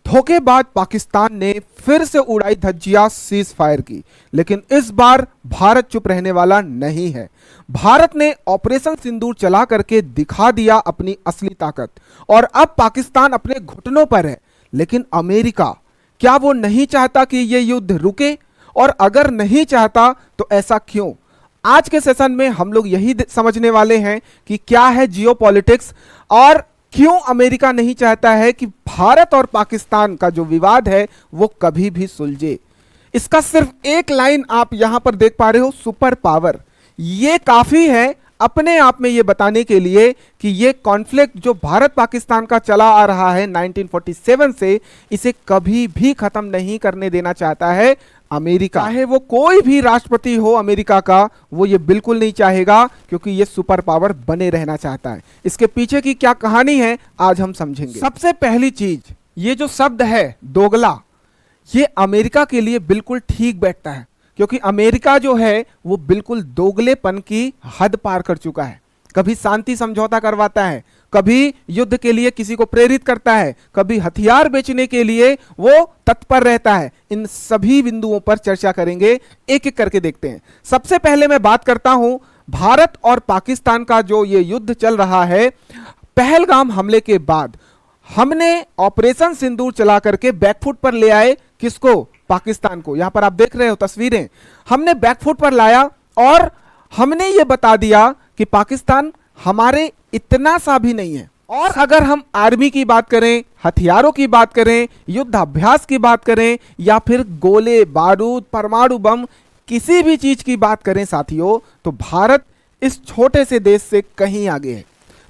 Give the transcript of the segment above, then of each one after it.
धोखेबाज पाकिस्तान ने फिर से उड़ाई धज्जियां सीज फायर की, लेकिन इस बार भारत चुप रहने वाला नहीं है। भारत ने ऑपरेशन सिंदूर चला करके दिखा दिया अपनी असली ताकत और अब पाकिस्तान अपने घुटनों पर है। लेकिन अमेरिका, क्या वो नहीं चाहता कि यह युद्ध रुके? और अगर नहीं चाहता तो ऐसा क्यों? आज के सेशन में हम लोग यही समझने वाले हैं कि क्या है जियोपॉलिटिक्स और क्यों अमेरिका नहीं चाहता है कि भारत और पाकिस्तान का जो विवाद है वो कभी भी सुलझे। इसका सिर्फ एक लाइन आप यहां पर देख पा रहे हो, सुपर पावर। ये काफी है अपने आप में ये बताने के लिए कि ये कॉन्फ्लिक्ट जो भारत पाकिस्तान का चला आ रहा है 1947 से, इसे कभी भी खत्म नहीं करने देना चाहता है अमेरिका। चाहे वो कोई भी राष्ट्रपति हो अमेरिका का, वो ये बिल्कुल नहीं चाहेगा, क्योंकि ये सुपर पावर बने रहना चाहता है। इसके पीछे की क्या कहानी है आज हम समझेंगे। सबसे पहली चीज, ये जो शब्द है दोगला, ये अमेरिका के लिए बिल्कुल ठीक बैठता है, क्योंकि अमेरिका जो है वो बिल्कुल दोगलेपन की हद पार कर चुका है। कभी शांति समझौता करवाता है, कभी युद्ध के लिए किसी को प्रेरित करता है, कभी हथियार बेचने के लिए वो तत्पर रहता है। इन सभी बिंदुओं पर चर्चा करेंगे, एक एक करके देखते हैं। सबसे पहले मैं बात करता हूं भारत और पाकिस्तान का जो ये युद्ध चल रहा है। पहलगाम हमले के बाद हमने ऑपरेशन सिंदूर चला करके बैकफुट पर ले आए किसको? पाकिस्तान को। यहां पर आप देख रहे हो तस्वीरें, हमने बैकफुट पर लाया और हमने ये बता दिया कि पाकिस्तान हमारे इतना सा भी नहीं है। और अगर हम आर्मी की बात करें, हथियारों की बात करें, युद्धाभ्यास की बात करें, या फिर गोले बारूद, परमाणु बम, किसी भी चीज की बात करें साथियों, तो भारत इस छोटे से देश से कहीं आगे है।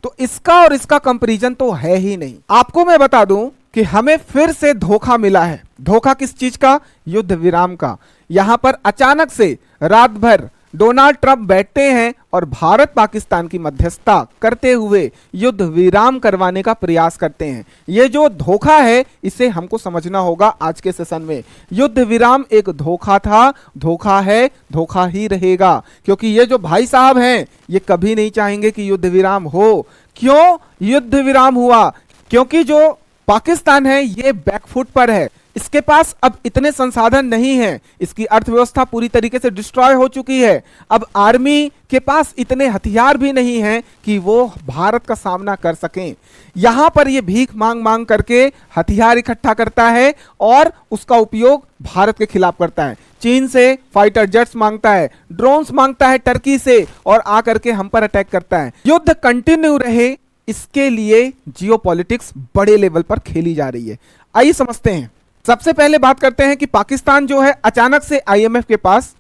तो इसका और इसका कंपैरिजन तो है ही नहीं। आपको मैं बता दूं कि हमें फिर से धोखा मिला है। धोखा किस चीज का? युद्ध विराम का। यहां पर अचानक से रात भर डोनाल्ड ट्रंप बैठते हैं और भारत पाकिस्तान की मध्यस्थता करते हुए युद्ध विराम करवाने का प्रयास करते हैं। यह जो धोखा है इसे हमको समझना होगा आज के सेशन में। युद्ध विराम एक धोखा था, धोखा है, धोखा ही रहेगा, क्योंकि ये जो भाई साहब हैं ये कभी नहीं चाहेंगे कि युद्ध विराम हो। क्यों युद्ध विराम हुआ? क्योंकि जो पाकिस्तान है ये बैकफुट पर है, इसके पास अब इतने संसाधन नहीं हैं, इसकी अर्थव्यवस्था पूरी तरीके से डिस्ट्रॉय हो चुकी है। अब आर्मी के पास इतने हथियार भी नहीं हैं कि वो भारत का सामना कर सकें। यहां पर ये भीख मांग मांग करके हथियार इकट्ठा करता है और उसका उपयोग भारत के खिलाफ करता है। चीन से फाइटर जेट्स मांगता है, ड्रोन्स मांगता है टर्की से, और आकर के हम पर अटैक करता है। युद्ध कंटिन्यू रहे, इसके लिए जियोपॉलिटिक्स बड़े लेवल पर खेली जा रही है। आइए समझते हैं। सबसे पहले बात करते हैं कि पाकिस्तान जो है अचानक से आईएमएफ के पास,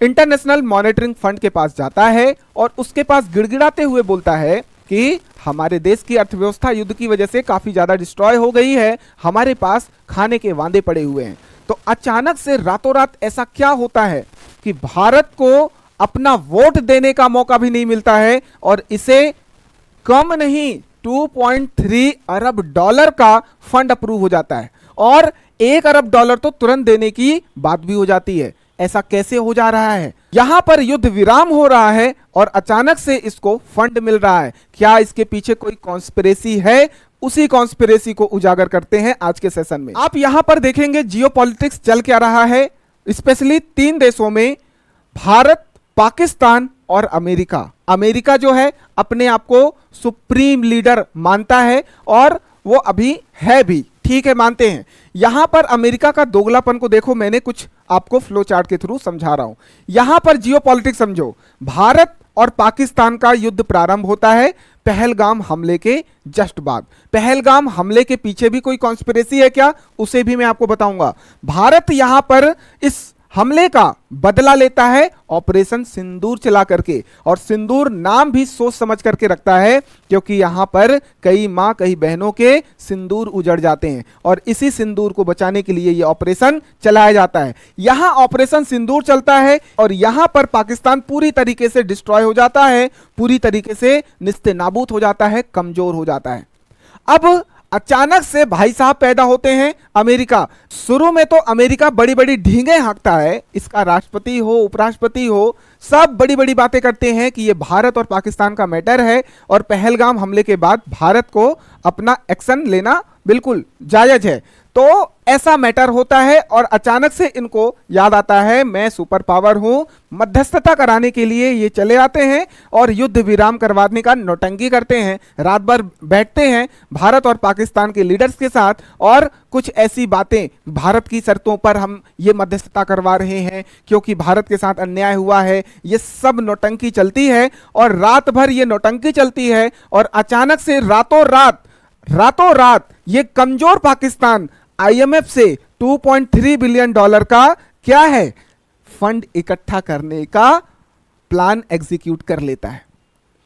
इंटरनेशनल मॉनिटरिंग फंड के पास जाता है और उसके पास गिड़गिड़ाते हुए बोलता है कि हमारे देश की अर्थव्यवस्था युद्ध की वजह से काफी ज्यादा डिस्ट्रॉय हो गई है, हमारे पास खाने के वांदे पड़े हुए हैं। तो अचानक से रातों रात ऐसा क्या होता है कि भारत को अपना वोट देने का मौका भी नहीं मिलता है और इसे कम नहीं 2.3 अरब डॉलर का फंड अप्रूव हो जाता है और 1 अरब डॉलर तो तुरंत देने की बात भी हो जाती है। ऐसा कैसे हो जा रहा है? यहां पर युद्ध विराम हो रहा है और अचानक से इसको फंड मिल रहा है। क्या इसके पीछे कोई कॉन्स्पिरेसी है? उसी कॉन्स्पिरेसी को उजागर करते हैं आज के सेशन में। आप यहां पर देखेंगे जियोपॉलिटिक्स चल क्या रहा है, स्पेशली 3 देशों में, भारत, पाकिस्तान और अमेरिका। अमेरिका जो है अपने आप को सुप्रीम लीडर मानता है और वो अभी है भी, ठीक है, मानते हैं। यहां पर अमेरिका का दोगलापन को देखो, मैंने कुछ आपको फ्लो चार्ट के थ्रू समझा रहा हूं। यहां पर जियोपॉलिटिक्स समझो। भारत और पाकिस्तान का युद्ध प्रारंभ होता है पहलगाम हमले के जस्ट बाद। पहलगाम हमले के पीछे भी कोई कॉन्स्पिरेसी है क्या? उसे भी मैं आपको बताऊंगा। भारत यहां पर इस हमले का बदला लेता है ऑपरेशन सिंदूर चला करके, और सिंदूर नाम भी सोच समझ करके रखता है, क्योंकि यहां पर कई मां कई बहनों के सिंदूर उजड़ जाते हैं और इसी सिंदूर को बचाने के लिए यह ऑपरेशन चलाया जाता है। यहां ऑपरेशन सिंदूर चलता है और यहां पर पाकिस्तान पूरी तरीके से डिस्ट्रॉय हो जाता है, पूरी तरीके से निस्तेनाबूद हो जाता है, कमजोर हो जाता है। अब अचानक से भाई साहब पैदा होते हैं अमेरिका। शुरू में तो अमेरिका बड़ी बड़ी ढींगे हाँकता है, इसका राष्ट्रपति हो, उपराष्ट्रपति हो, सब बड़ी बड़ी बातें करते हैं कि ये भारत और पाकिस्तान का मैटर है और पहलगाम हमले के बाद भारत को अपना एक्शन लेना बिल्कुल जायज है। तो ऐसा मैटर होता है और अचानक से इनको याद आता है मैं सुपर पावर हूं, मध्यस्थता कराने के लिए ये चले आते हैं और युद्ध विराम करवाने का नौटंकी करते हैं। रात भर बैठते हैं भारत और पाकिस्तान के लीडर्स के साथ और कुछ ऐसी बातें, भारत की शर्तों पर हम ये मध्यस्थता करवा रहे हैं क्योंकि भारत के साथ अन्याय हुआ है, ये सब नौटंकी चलती है और रात भर ये नौटंकी चलती है और अचानक से रातों रात ये कमजोर पाकिस्तान आईएमएफ से 2.3 बिलियन डॉलर का क्या है फंड इकट्ठा करने का प्लान एग्जीक्यूट कर लेता है।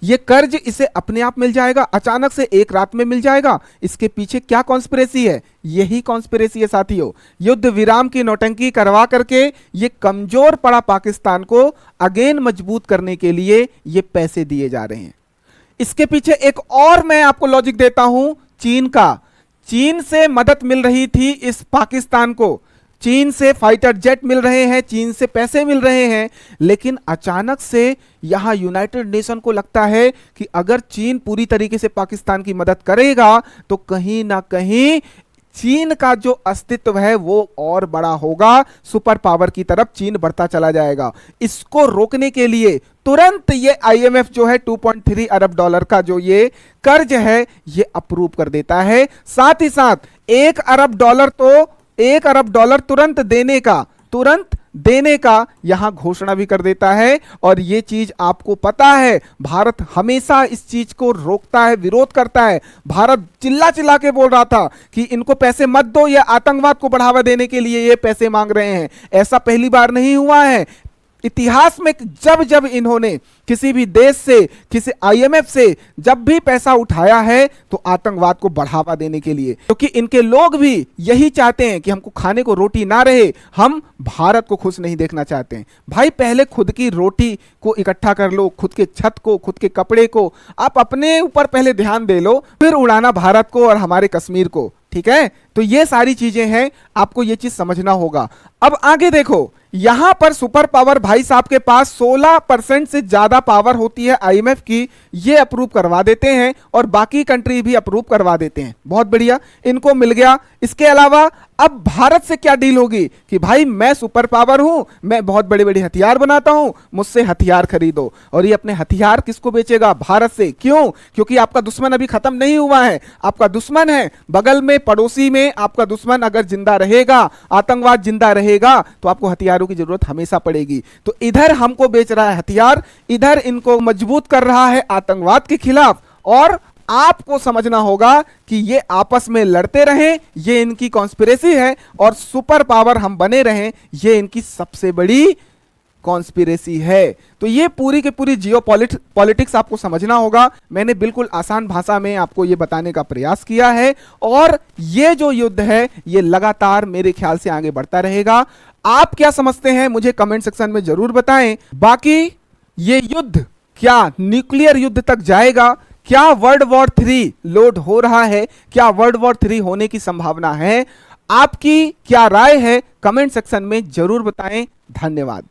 ये कर्ज इसे अपने आप मिल जाएगा, अचानक से एक रात में मिल जाएगा। इसके पीछे क्या कॉन्स्पिरेसी है? यही कॉन्स्पिरेसी है साथियों, युद्ध विराम की नौटंकी करवा करके ये कमजोर पड़ा पाकिस्तान को अगेन मजबूत करने के लिए ये पैसे दिए जा रहे हैं। इसके पीछे एक और मैं आपको लॉजिक देता हूं, चीन का। चीन से मदद मिल रही थी इस पाकिस्तान को, चीन से फाइटर जेट मिल रहे हैं, चीन से पैसे मिल रहे हैं, लेकिन अचानक से यहां यूनाइटेड नेशन को लगता है कि अगर चीन पूरी तरीके से पाकिस्तान की मदद करेगा तो कहीं ना कहीं चीन का जो अस्तित्व है वो और बड़ा होगा, सुपर पावर की तरफ चीन बढ़ता चला जाएगा। इसको रोकने के लिए तुरंत ये आईएमएफ जो है 2.3 अरब डॉलर का जो ये कर्ज है ये अप्रूव कर देता है। साथ ही साथ 1 अरब डॉलर तुरंत देने का यहां घोषणा भी कर देता है। और यह चीज आपको पता है, भारत हमेशा इस चीज को रोकता है, विरोध करता है। भारत चिल्ला चिल्ला के बोल रहा था कि इनको पैसे मत दो, ये आतंकवाद को बढ़ावा देने के लिए ये पैसे मांग रहे हैं। ऐसा पहली बार नहीं हुआ है इतिहास में, जब इन्होंने किसी भी देश से, किसी आईएमएफ से जब भी पैसा उठाया है तो आतंकवाद को बढ़ावा देने के लिए, क्योंकि इनके लोग भी यही चाहते हैं कि हमको खाने को रोटी ना रहे, हम भारत को खुश नहीं देखना चाहते हैं। भाई पहले खुद की रोटी को इकट्ठा कर लो, खुद के छत को, खुद के कपड़े को, आप अपने ऊपर पहले ध्यान दे लो, फिर उड़ाना भारत को और हमारे कश्मीर को। ठीक है, तो ये सारी चीजें हैं, आपको ये चीज समझना होगा। अब आगे देखो, यहां पर सुपर पावर भाई साहब के पास 16% से ज्यादा पावर होती है आईएमएफ की, ये अप्रूव करवा देते हैं और बाकी कंट्री भी अप्रूव करवा देते हैं। बहुत बढ़िया, इनको मिल गया। इसके अलावा अब भारत से क्या डील होगी कि भाई मैं सुपर पावर हूं, मैं बहुत बड़े बड़े हथियार बनाता हूं, मुझसे हथियार खरीदो। और ये अपने हथियार किसको बेचेगा? भारत से। क्यों? क्योंकि आपका दुश्मन अभी खत्म नहीं हुआ है, आपका दुश्मन है बगल में, पड़ोसी में। आपका दुश्मन अगर जिंदा रहेगा, आतंकवाद जिंदा रहेगा, तो आपको हथियारों की जरूरत हमेशा पड़ेगी। तो इधर हमको बेच रहा है हथियार, इधर इनको मजबूत कर रहा है आतंकवाद के खिलाफ। और आपको समझना होगा कि ये आपस में लड़ते रहें, ये इनकी कॉन्स्पिरेसी है, और सुपर पावर हम बने रहें, ये इनकी सबसे बड़ी कॉन्स्पिरेसी है। तो ये पूरी की पूरी जियोपॉलिटिक्स आपको समझना होगा। मैंने बिल्कुल आसान भाषा में आपको ये बताने का प्रयास किया है, और ये जो युद्ध है ये लगातार मेरे ख्याल से आगे बढ़ता रहेगा। आप क्या समझते हैं मुझे कमेंट सेक्शन में जरूर बताएं। बाकी ये युद्ध क्या न्यूक्लियर युद्ध तक जाएगा? क्या वर्ल्ड वॉर 3 लोड हो रहा है? क्या वर्ल्ड वॉर 3 होने की संभावना है? आपकी क्या राय है? कमेंट सेक्शन में जरूर बताएं। धन्यवाद।